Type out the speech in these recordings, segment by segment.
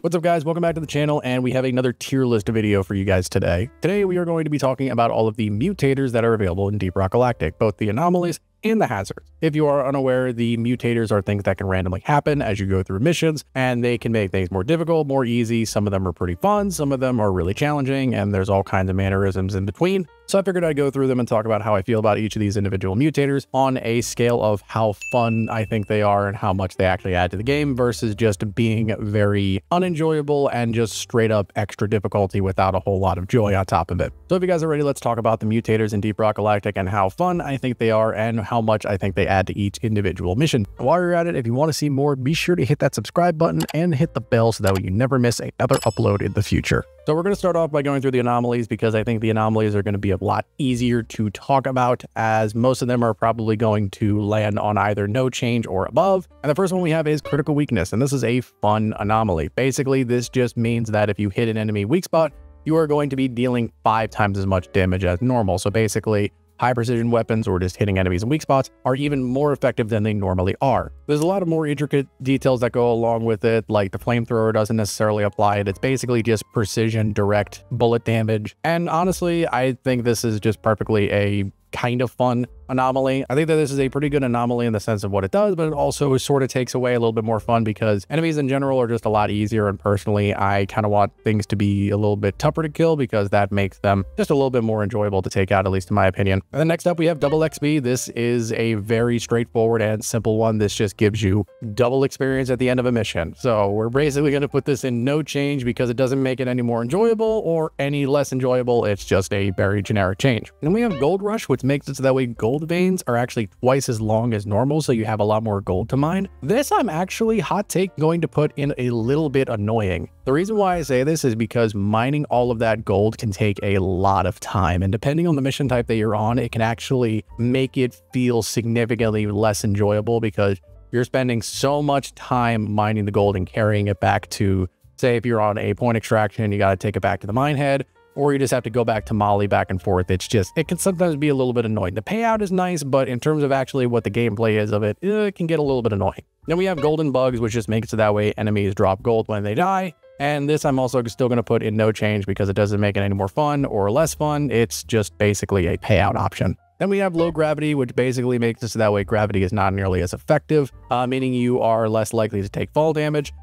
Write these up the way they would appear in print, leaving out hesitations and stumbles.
What's up, guys? Welcome back to the channel, and we have another tier list video for you guys today. Today, we are going to be talking about all of the mutators that are available in DeepRockGalactic, both the anomalies and the hazards. If you are unaware, the mutators are things that can randomly happen as you go through missions, and they can make things more difficult, more easy. Some of them are pretty fun, some of them are really challenging, and there's all kinds of mannerisms in between. So I figured I'd go through them and talk about how I feel about each of these individual mutators on a scale of how fun I think they are and how much they actually add to the game versus just being very unenjoyable and just straight up extra difficulty without a whole lot of joy on top of it. So if you guys are ready, let's talk about the mutators in DeepRockGalactic and how fun I think they are and how much I think they add to each individual mission. While you're at it, if you want to see more, be sure to hit that subscribe button and hit the bell so that way you never miss another upload in the future. So we're going to start off by going through the anomalies because I think the anomalies are going to be a lot easier to talk about, as most of them are probably going to land on either no change or above. And the first one we have is critical weakness, and this is a fun anomaly. Basically, this just means that if you hit an enemy weak spot, you are going to be dealing 5 times as much damage as normal. So basically, high precision weapons or just hitting enemies in weak spots are even more effective than they normally are. There's a lot of more intricate details that go along with it, like the flamethrower doesn't necessarily apply it. It's basically just precision, direct bullet damage. And honestly, I think this is just perfectly a kind of fun anomaly. I think that this is a pretty good anomaly in the sense of what it does, but it also sort of takes away a little bit more fun because enemies in general are just a lot easier. And personally, I kind of want things to be a little bit tougher to kill because that makes them just a little bit more enjoyable to take out, at least in my opinion. And then next up, we have double XP. This is a very straightforward and simple one. This just gives you double experience at the end of a mission. So we're basically going to put this in no change because it doesn't make it any more enjoyable or any less enjoyable. It's just a very generic change. And then we have Gold Rush, which makes it so that way gold veins are actually twice as long as normal, so you have a lot more gold to mine. This I'm actually, hot take, going to put in a little bit annoying. The reason why I say this is because mining all of that gold can take a lot of time, and depending on the mission type that you're on, it can actually make it feel significantly less enjoyable because you're spending so much time mining the gold and carrying it back to, say, if you're on a point extraction, you got to take it back to the mine head, or you just have to go back to Molly back and forth. It's just, it can sometimes be a little bit annoying. The payout is nice, but in terms of actually what the gameplay is of it, it can get a little bit annoying. Then we have golden bugs, which just makes it so that way enemies drop gold when they die. And this I'm also still going to put in no change because it doesn't make it any more fun or less fun. It's just basically a payout option. Then we have low gravity, which basically makes it so that way gravity is not nearly as effective, meaning you are less likely to take fall damage.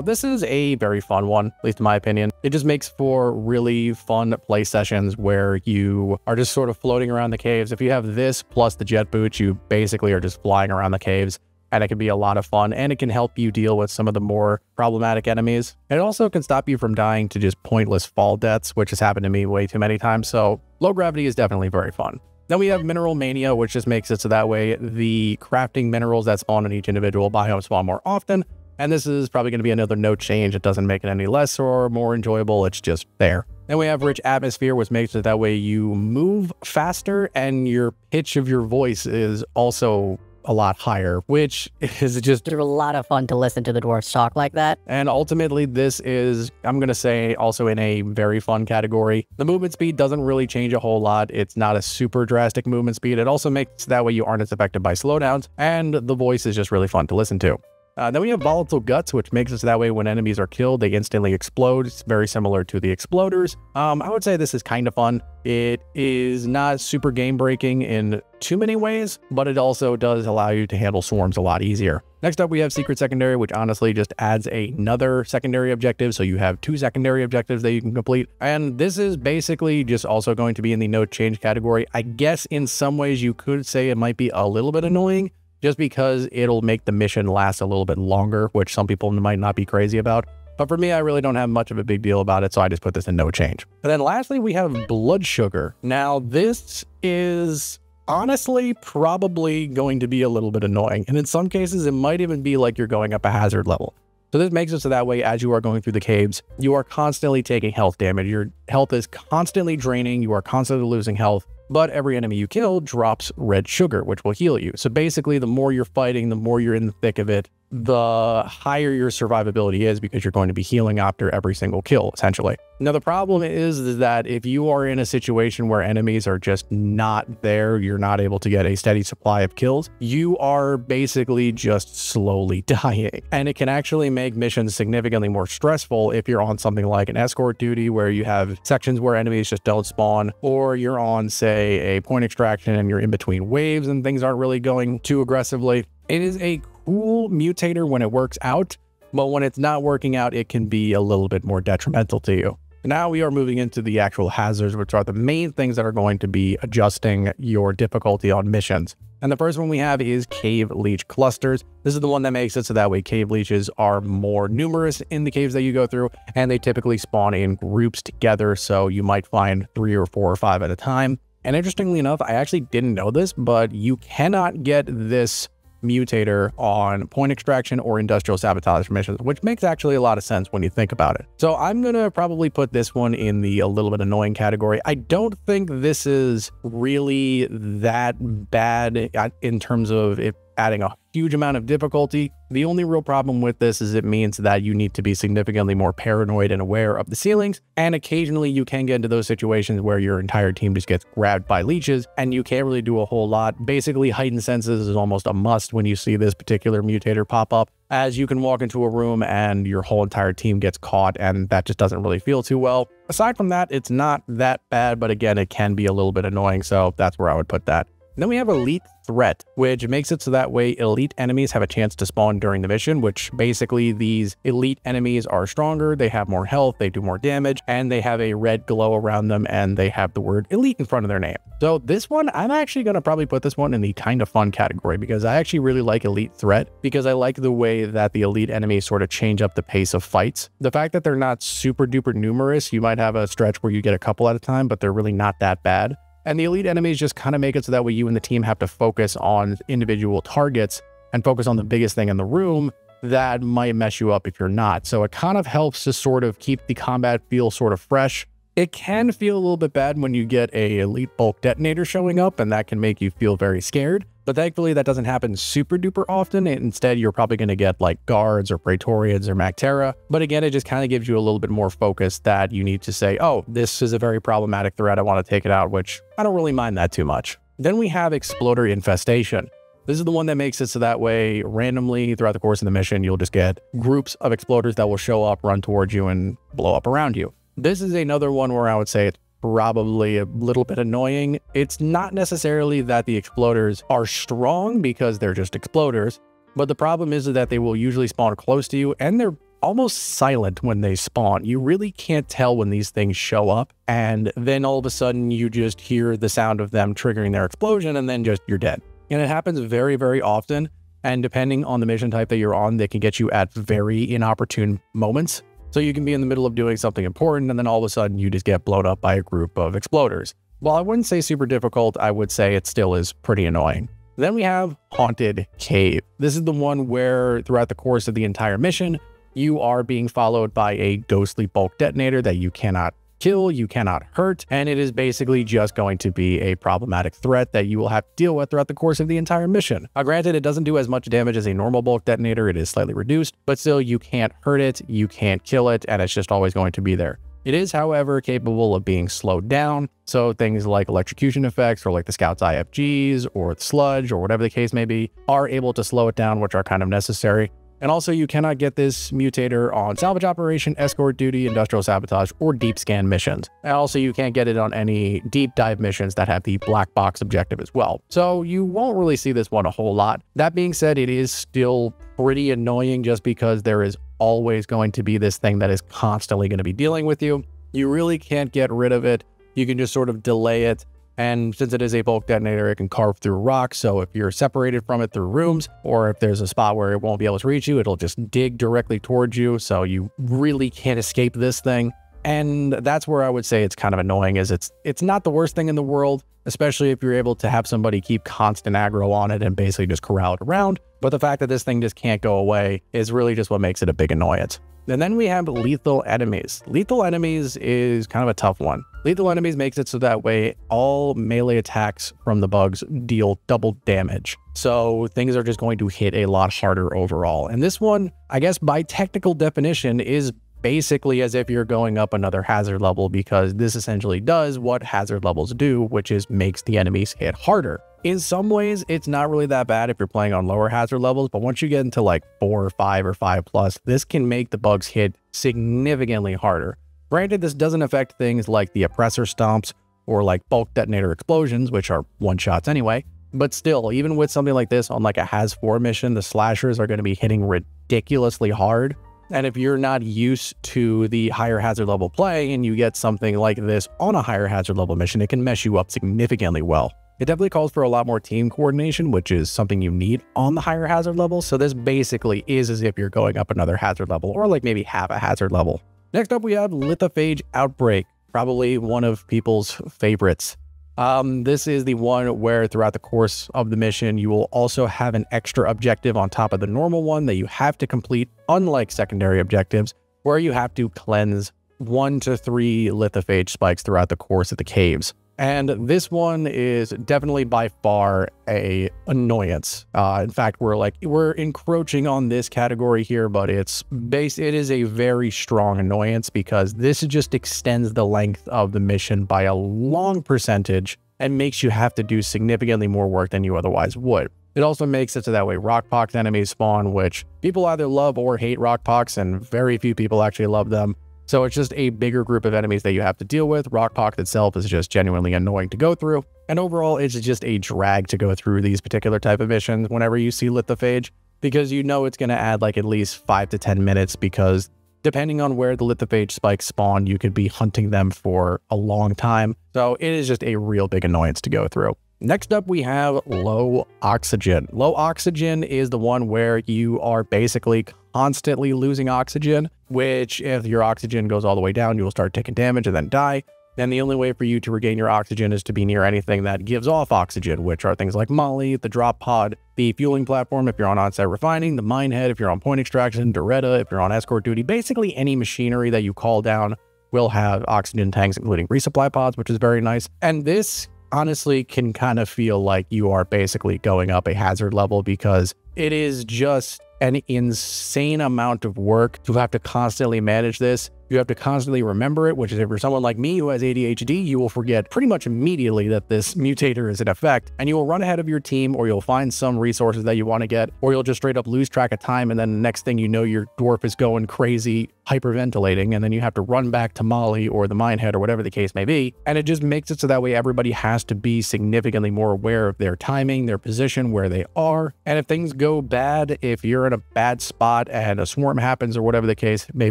This is a very fun one, at least in my opinion. It just makes for really fun play sessions where you are just sort of floating around the caves. If you have this plus the jet boots, you basically are just flying around the caves, and it can be a lot of fun, and it can help you deal with some of the more problematic enemies. It also can stop you from dying to just pointless fall deaths, which has happened to me way too many times, so low gravity is definitely very fun. Then we have Mineral Mania, which just makes it so that way the crafting minerals that spawn in each individual biome spawn more often. And this is probably going to be another no change. It doesn't make it any less or more enjoyable. It's just there. Then we have Rich Atmosphere, which makes it that way you move faster and your pitch of your voice is also a lot higher, which is just a lot of fun to listen to the dwarves talk like that. And ultimately, this is, I'm going to say, also in a very fun category. The movement speed doesn't really change a whole lot. It's not a super drastic movement speed. It also makes that way you aren't as affected by slowdowns, and the voice is just really fun to listen to. Then we have Volatile Guts, which makes it so that way when enemies are killed, they instantly explode. It's very similar to the Exploders. I would say this is kind of fun. It is not super game-breaking in too many ways, but it also does allow you to handle swarms a lot easier. Next up, we have Secret Secondary, which honestly just adds another secondary objective. So you have 2 secondary objectives that you can complete. And this is basically just also going to be in the no change category. I guess in some ways you could say it might be a little bit annoying, just because it'll make the mission last a little bit longer, which some people might not be crazy about. But for me, I really don't have much of a big deal about it, so I just put this in no change. And then lastly, we have Blood Sugar. Now, this is honestly probably going to be a little bit annoying. And in some cases, it might even be like you're going up a hazard level. So this makes it so that way, as you are going through the caves, you are constantly taking health damage. Your health is constantly draining. You are constantly losing health. But every enemy you kill drops red sugar, which will heal you. So basically, the more you're fighting, the more you're in the thick of it, the higher your survivability is, because you're going to be healing after every single kill, essentially. Now, the problem is that if you are in a situation where enemies are just not there, you're not able to get a steady supply of kills, you are basically just slowly dying. And it can actually make missions significantly more stressful if you're on something like an escort duty where you have sections where enemies just don't spawn, or you're on, say, a point extraction and you're in between waves and things aren't really going too aggressively. It is a cool mutator when it works out, but when it's not working out, it can be a little bit more detrimental to you. Now we are moving into the actual hazards, which are the main things that are going to be adjusting your difficulty on missions. And the first one we have is cave leech clusters. This is the one that makes it so that way cave leeches are more numerous in the caves that you go through, and they typically spawn in groups together, so you might find 3 or 4 or 5 at a time. And interestingly enough, I actually didn't know this, but you cannot get this mutator on point extraction or industrial sabotage missions, which makes actually a lot of sense when you think about it. So I'm gonna probably put this one in the a little bit annoying category. I don't think this is really that bad in terms of it adding a huge amount of difficulty. The only real problem with this is it means that you need to be significantly more paranoid and aware of the ceilings, and occasionally you can get into those situations where your entire team just gets grabbed by leeches and you can't really do a whole lot. Basically, heightened senses is almost a must when you see this particular mutator pop up, as you can walk into a room and your whole entire team gets caught, and that just doesn't really feel too well. Aside from that, it's not that bad, but again, it can be a little bit annoying, so that's where I would put that. Then we have Elite Threat, which makes it so that way elite enemies have a chance to spawn during the mission, which basically these elite enemies are stronger, they have more health, they do more damage, and they have a red glow around them, and they have the word elite in front of their name. So this one, I'm actually going to probably put this one in the kind of fun category, because I actually really like Elite Threat, because I like the way that the elite enemies sort of change up the pace of fights. The fact that they're not super duper numerous, you might have a stretch where you get a couple at a time, but they're really not that bad. And the elite enemies just kind of make it so that way you and the team have to focus on individual targets and focus on the biggest thing in the room that might mess you up if you're not. So it kind of helps to sort of keep the combat feel sort of fresh. It can feel a little bit bad when you get a elite bulk detonator showing up, and that can make you feel very scared. But thankfully, that doesn't happen super duper often. Instead, you're probably going to get like guards or Praetorians or Mactera. But again, it just kind of gives you a little bit more focus that you need to say, oh, this is a very problematic threat, I want to take it out, which I don't really mind that too much. Then we have Exploder Infestation. This is the one that makes it so that way randomly throughout the course of the mission, you'll just get groups of exploders that will show up, run towards you, and blow up around you. This is another one where I would say it's probably a little bit annoying. It's not necessarily that the exploders are strong because they're just exploders, but the problem is that they will usually spawn close to you, and they're almost silent when they spawn. You really can't tell when these things show up, and then all of a sudden you just hear the sound of them triggering their explosion, and then just you're dead. And it happens very, very often, and depending on the mission type that you're on, they can get you at very inopportune moments. So you can be in the middle of doing something important, and then all of a sudden you just get blown up by a group of exploders. While I wouldn't say super difficult, I would say it still is pretty annoying. Then we have Haunted Cave. This is the one where throughout the course of the entire mission, you are being followed by a ghostly bulk detonator that you cannot kill, you cannot hurt, and it is basically just going to be a problematic threat that you will have to deal with throughout the course of the entire mission. Now, granted, it doesn't do as much damage as a normal bulk detonator, it is slightly reduced, but still you can't hurt it, you can't kill it, and it's just always going to be there. It is, however, capable of being slowed down, so things like electrocution effects or like the Scout's IFGs or the sludge or whatever the case may be are able to slow it down, which are kind of necessary. And also, you cannot get this mutator on salvage operation, escort duty, industrial sabotage, or deep scan missions. And also, you can't get it on any deep dive missions that have the black box objective as well. So you won't really see this one a whole lot. That being said, it is still pretty annoying just because there is always going to be this thing that is constantly going to be dealing with you. You really can't get rid of it. You can just sort of delay it. And since it is a bulk detonator, it can carve through rocks. So if you're separated from it through rooms, or if there's a spot where it won't be able to reach you, it'll just dig directly towards you. So you really can't escape this thing. And that's where I would say it's kind of annoying, is it's not the worst thing in the world, especially if you're able to have somebody keep constant aggro on it and basically just corral it around. But the fact that this thing just can't go away is really just what makes it a big annoyance. And then we have lethal enemies. Lethal enemies is kind of a tough one. Lethal enemies makes it so that way all melee attacks from the bugs deal double damage. So things are just going to hit a lot harder overall. And this one, I guess by technical definition, is basically as if you're going up another hazard level, because this essentially does what hazard levels do, which is makes the enemies hit harder. In some ways, it's not really that bad if you're playing on lower hazard levels, but once you get into like 4 or 5 or 5+, this can make the bugs hit significantly harder. Granted, this doesn't affect things like the oppressor stomps or like bulk detonator explosions, which are one-shots anyway, but still, even with something like this on like a Haz 4 mission, the slashers are going to be hitting ridiculously hard. And if you're not used to the higher hazard level play and you get something like this on a higher hazard level mission, it can mess you up significantly well. It definitely calls for a lot more team coordination, which is something you need on the higher hazard level. So this basically is as if you're going up another hazard level, or like maybe half a hazard level. Next up, we have Lithophage Outbreak, probably one of people's favorites. This is the one where throughout the course of the mission, you will also have an extra objective on top of the normal one that you have to complete, unlike secondary objectives, where you have to cleanse 1 to 3 lithophage spikes throughout the course of the caves. And this one is definitely by far a annoyance. In fact, we're encroaching on this category here, but it is a very strong annoyance because this just extends the length of the mission by a long percentage and makes you have to do significantly more work than you otherwise would. It also makes it so that way rockpox enemies spawn, which people either love or hate rockpox, and very few people actually love them. So it's just a bigger group of enemies that you have to deal with. Rockpox itself is just genuinely annoying to go through. And overall, it's just a drag to go through these particular type of missions whenever you see Lithophage, because you know it's going to add like at least 5 to 10 minutes, because depending on where the lithophage spikes spawn, you could be hunting them for a long time. So it is just a real big annoyance to go through. Next up, we have low oxygen. Low oxygen is the one where you are basically constantly losing oxygen, which if your oxygen goes all the way down, you will start taking damage and then die. Then the only way for you to regain your oxygen is to be near anything that gives off oxygen, which are things like Molly, the drop pod, the fueling platform if you're on on-site refining, the mine head if you're on point extraction, Doretta if you're on escort duty. Basically any machinery that you call down will have oxygen tanks, including resupply pods, which is very nice. And this honestly can kind of feel like you are basically going up a hazard level, because it is just an insane amount of work to have to constantly manage this. You have to constantly remember it, which is if you're someone like me who has ADHD, you will forget pretty much immediately that this mutator is in effect, and you will run ahead of your team, or you'll find some resources that you want to get, or you'll just straight up lose track of time, and then the next thing you know, your dwarf is going crazy, hyperventilating, and then you have to run back to Molly or the minehead or whatever the case may be. And it just makes it so that way everybody has to be significantly more aware of their timing, their position, where they are. And if things go bad, if you're in a bad spot and a swarm happens or whatever the case may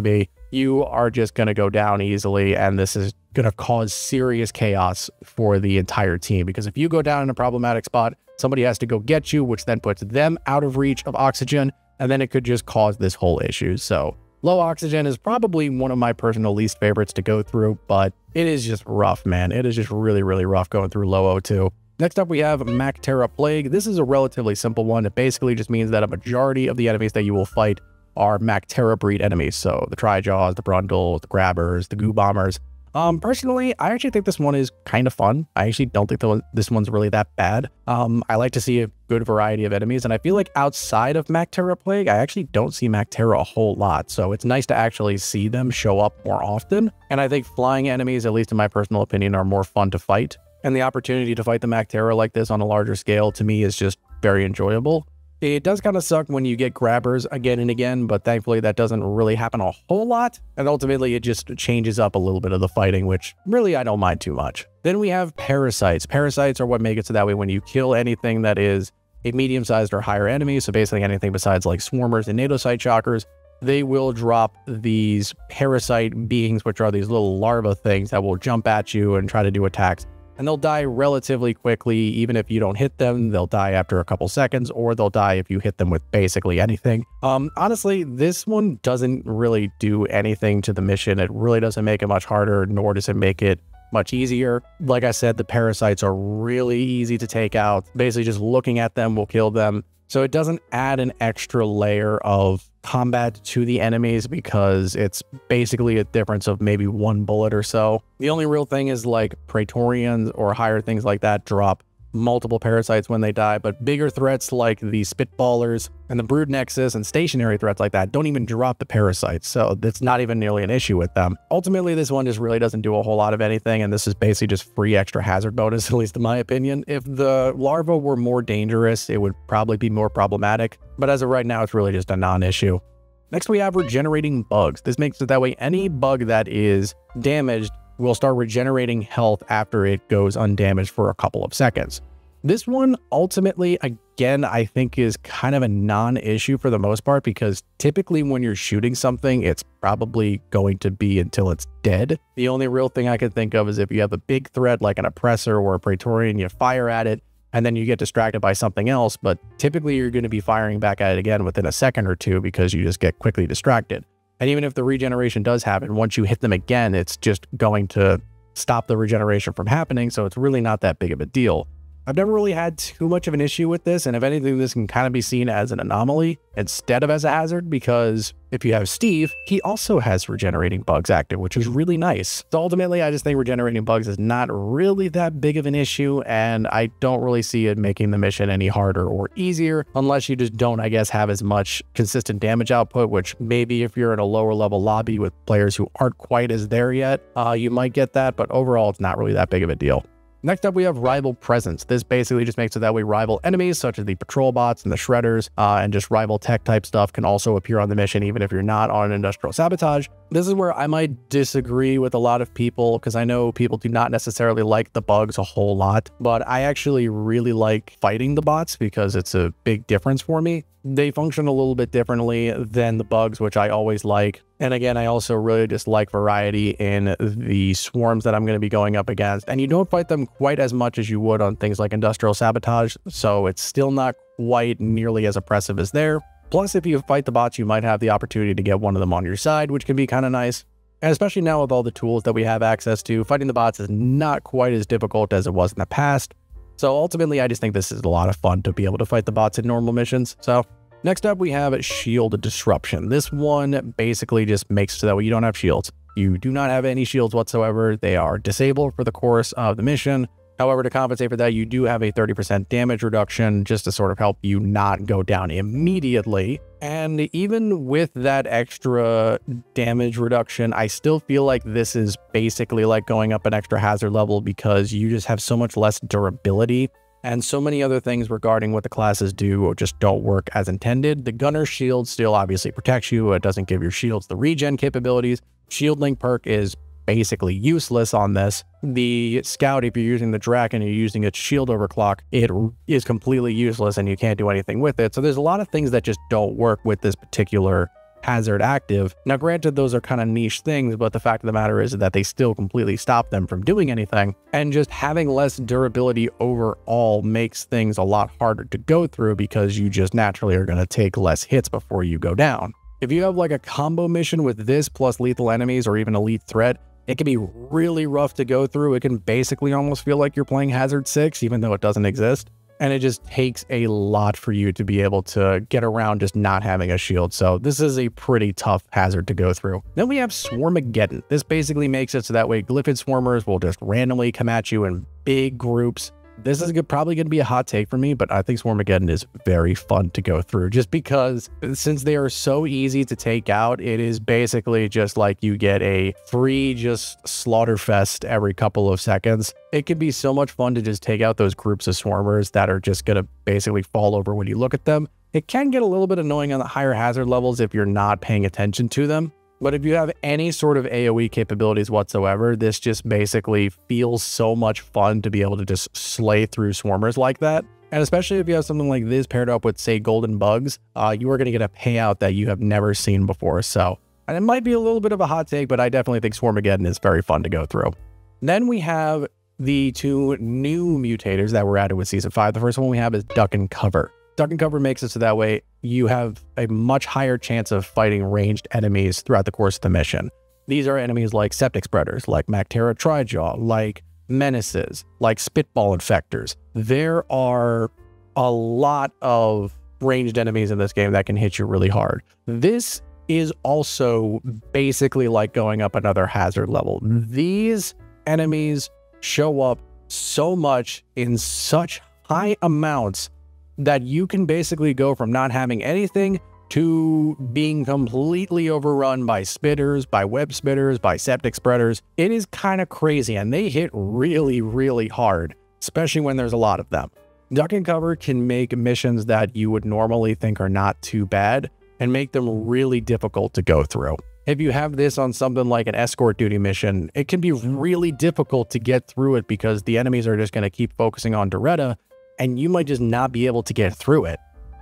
be, you are just going to go down easily, and this is going to cause serious chaos for the entire team, because if you go down in a problematic spot, somebody has to go get you, which then puts them out of reach of oxygen, and then it could just cause this whole issue. So low oxygen is probably one of my personal least favorites to go through, but it is just rough, man. It is just really, really rough going through low O2. Next up, we have Mactera Plague. This is a relatively simple one. It basically just means that a majority of the enemies that you will fight are Mactera breed enemies. So the Trijaws, the Brundles, the Grabbers, the Goo Bombers. Personally, I actually think this one is kind of fun. I actually don't think this one's really that bad. I like to see a good variety of enemies, and I feel like outside of Mactera Plague, I actually don't see Mactera a whole lot. So it's nice to actually see them show up more often. And I think flying enemies, at least in my personal opinion, are more fun to fight. And the opportunity to fight the Mactera like this on a larger scale, to me, is just very enjoyable. It does kind of suck when you get grabbers again and again, but thankfully that doesn't really happen a whole lot. And ultimately it just changes up a little bit of the fighting, which really I don't mind too much. Then we have Parasites. Parasites are what make it so that way when you kill anything that is a medium-sized or higher enemy, so basically anything besides like swarmers and nadocyte shockers, they will drop these parasite beings, which are these little larva things that will jump at you and try to do attacks. And they'll die relatively quickly. Even if you don't hit them, they'll die after a couple seconds, or they'll die if you hit them with basically anything. Honestly, this one doesn't really do anything to the mission. It really doesn't make it much harder, nor does it make it much easier. Like I said, the parasites are really easy to take out. Basically, just looking at them will kill them. So it doesn't add an extra layer of combat to the enemies because it's basically a difference of maybe 1 bullet or so. The only real thing is like Praetorians or higher things like that drop multiple parasites when they die, but bigger threats like the Spitballers and the Brood Nexus and stationary threats like that don't even drop the parasites, so it's not even nearly an issue with them. Ultimately, this one just really doesn't do a whole lot of anything, and this is basically just free extra hazard bonus, at least in my opinion. If the larva were more dangerous, it would probably be more problematic, but as of right now, it's really just a non-issue. Next, we have regenerating bugs. This makes it that way any bug that is damaged will start regenerating health after it goes undamaged for a couple of seconds. This one, ultimately, again, I think is kind of a non-issue for the most part, because typically when you're shooting something, it's probably going to be until it's dead. The only real thing I can think of is if you have a big threat like an oppressor or a Praetorian, you fire at it, and then you get distracted by something else, but typically you're going to be firing back at it again within a second or two because you just get quickly distracted. And even if the regeneration does happen, once you hit them again, it's just going to stop the regeneration from happening, so it's really not that big of a deal. I've never really had too much of an issue with this, and if anything, this can kind of be seen as an anomaly instead of as a hazard, because if you have Steve, he also has regenerating bugs active, which is really nice. So ultimately, I just think regenerating bugs is not really that big of an issue, and I don't really see it making the mission any harder or easier, unless you just don't, I guess, have as much consistent damage output, which maybe if you're in a lower level lobby with players who aren't quite as there yet, you might get that, but overall, it's not really that big of a deal. Next up, we have rival presence. This basically just makes it that way rival enemies, such as the patrol bots and the shredders, and just rival tech type stuff can also appear on the mission, even if you're not on an industrial sabotage. This is where I might disagree with a lot of people, because I know people do not necessarily like the bugs a whole lot, but I actually really like fighting the bots because it's a big difference for me. They function a little bit differently than the bugs, which I always like. And again, I also really just like variety in the swarms that I'm going to be going up against. And you don't fight them quite as much as you would on things like industrial sabotage, so it's still not quite nearly as oppressive as there. Plus, if you fight the bots, you might have the opportunity to get one of them on your side, which can be kind of nice. And especially now with all the tools that we have access to, fighting the bots is not quite as difficult as it was in the past. So ultimately, I just think this is a lot of fun to be able to fight the bots in normal missions. So next up, we have Shield Disruption. This one basically just makes it so that way you don't have shields. You do not have any shields whatsoever. They are disabled for the course of the mission. However, to compensate for that, you do have a 30% damage reduction just to sort of help you not go down immediately. And even with that extra damage reduction, I still feel like this is basically like going up an extra hazard level because you just have so much less durability. And so many other things regarding what the classes do or just don't work as intended. The Gunner Shield still obviously protects you. It doesn't give your shields the regen capabilities. Shield Link perk is basically useless on this. The Scout, if you're using the Drac and you're using its shield overclock, it is completely useless and you can't do anything with it. So there's a lot of things that just don't work with this particular hazard active. Now, granted, those are kind of niche things, but the fact of the matter is that they still completely stop them from doing anything. And just having less durability overall makes things a lot harder to go through because you just naturally are going to take less hits before you go down. If you have like a combo mission with this plus lethal enemies or even elite threat, it can be really rough to go through. It can basically almost feel like you're playing Hazard 6, even though it doesn't exist. And it just takes a lot for you to be able to get around just not having a shield. So this is a pretty tough hazard to go through. Then we have Swarmageddon. This basically makes it so that way Glyphid Swarmers will just randomly come at you in big groups. This is probably going to be a hot take for me, but I think Swarmageddon is very fun to go through just because since they are so easy to take out, it is basically just like you get a free just slaughter fest every couple of seconds. It can be so much fun to just take out those groups of swarmers that are just going to basically fall over when you look at them. It can get a little bit annoying on the higher hazard levels if you're not paying attention to them. But if you have any sort of AoE capabilities whatsoever, this just basically feels so much fun to be able to just slay through swarmers like that. And especially if you have something like this paired up with, say, golden bugs, you are going to get a payout that you have never seen before. So, and it might be a little bit of a hot take, but I definitely think Swarmageddon is very fun to go through. Then we have the two new mutators that were added with Season 5. The first one we have is Duck and Cover. Duck and Cover makes it so that way you have a much higher chance of fighting ranged enemies throughout the course of the mission. These are enemies like Septic Spreaders, like Mactera Plague, like Menaces, like Spitball Infectors. There are a lot of ranged enemies in this game that can hit you really hard. This is also basically like going up another hazard level. These enemies show up so much in such high amounts that you can basically go from not having anything to being completely overrun by spitters, by web spitters, by septic spreaders. It is kind of crazy, and they hit really, really hard, especially when there's a lot of them. Duck and cover can make missions that you would normally think are not too bad and make them really difficult to go through. If you have this on something like an escort duty mission, it can be really difficult to get through it because the enemies are just going to keep focusing on Doretta, and you might just not be able to get through it.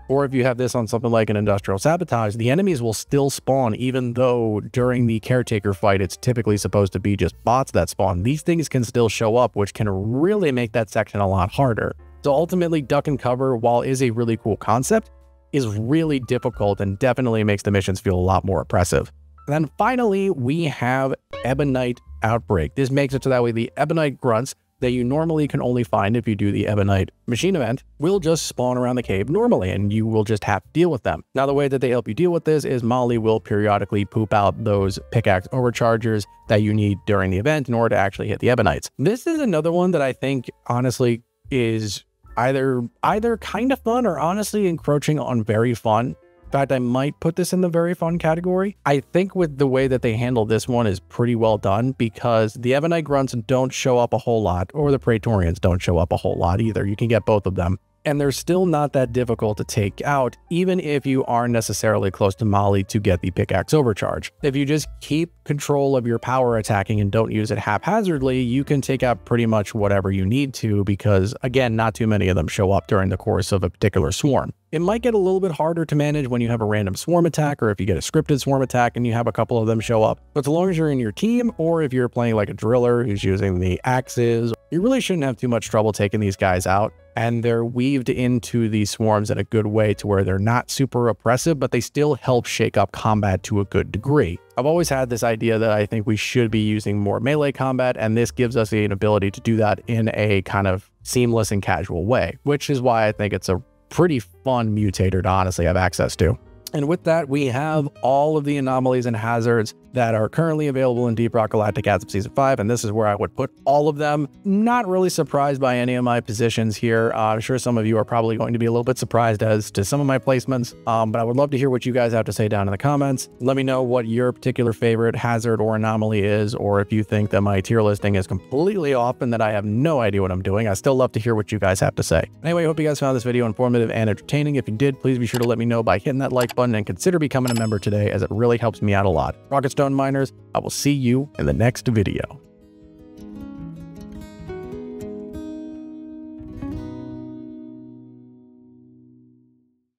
Or if you have this on something like an industrial sabotage, the enemies will still spawn even though during the caretaker fight, it's typically supposed to be just bots that spawn. These things can still show up, which can really make that section a lot harder. So ultimately, duck and cover, while is a really cool concept, is really difficult and definitely makes the missions feel a lot more oppressive. And then finally, we have Ebonite Outbreak. This makes it so that way the Ebonite grunts that you normally can only find if you do the Ebonite machine event will just spawn around the cave normally, and you will just have to deal with them. Now, the way that they help you deal with this is Molly will periodically poop out those pickaxe overchargers that you need during the event in order to actually hit the Ebonites. This is another one that I think honestly is either kind of fun or honestly encroaching on very fun. In fact, I might put this in the very fun category. I think with the way that they handle this one is pretty well done because the Ebonite grunts don't show up a whole lot, or the Praetorians don't show up a whole lot either. You can get both of them. And they're still not that difficult to take out, even if you aren't necessarily close to Molly to get the pickaxe overcharge. If you just keep control of your power attacking and don't use it haphazardly, you can take out pretty much whatever you need to because, again, not too many of them show up during the course of a particular swarm. It might get a little bit harder to manage when you have a random swarm attack or if you get a scripted swarm attack and you have a couple of them show up. But as long as you're in your team or if you're playing like a driller who's using the axes, you really shouldn't have too much trouble taking these guys out. And they're weaved into these swarms in a good way to where they're not super oppressive, but they still help shake up combat to a good degree. I've always had this idea that I think we should be using more melee combat, and this gives us an ability to do that in a kind of seamless and casual way, which is why I think it's a pretty fun mutator to honestly have access to. And with that, we have all of the anomalies and hazards that are currently available in DeepRockGalactic as of Season 5, and this is where I would put all of them. Not really surprised by any of my positions here. I'm sure some of you are probably going to be a little bit surprised as to some of my placements, but I would love to hear what you guys have to say down in the comments. Let me know what your particular favorite hazard or anomaly is, or if you think that my tier listing is completely off and that I have no idea what I'm doing. I still love to hear what you guys have to say. Anyway, I hope you guys found this video informative and entertaining. If you did, please be sure to let me know by hitting that like button and consider becoming a member today, as it really helps me out a lot. Rocket Stone Miners, I will see you in the next video.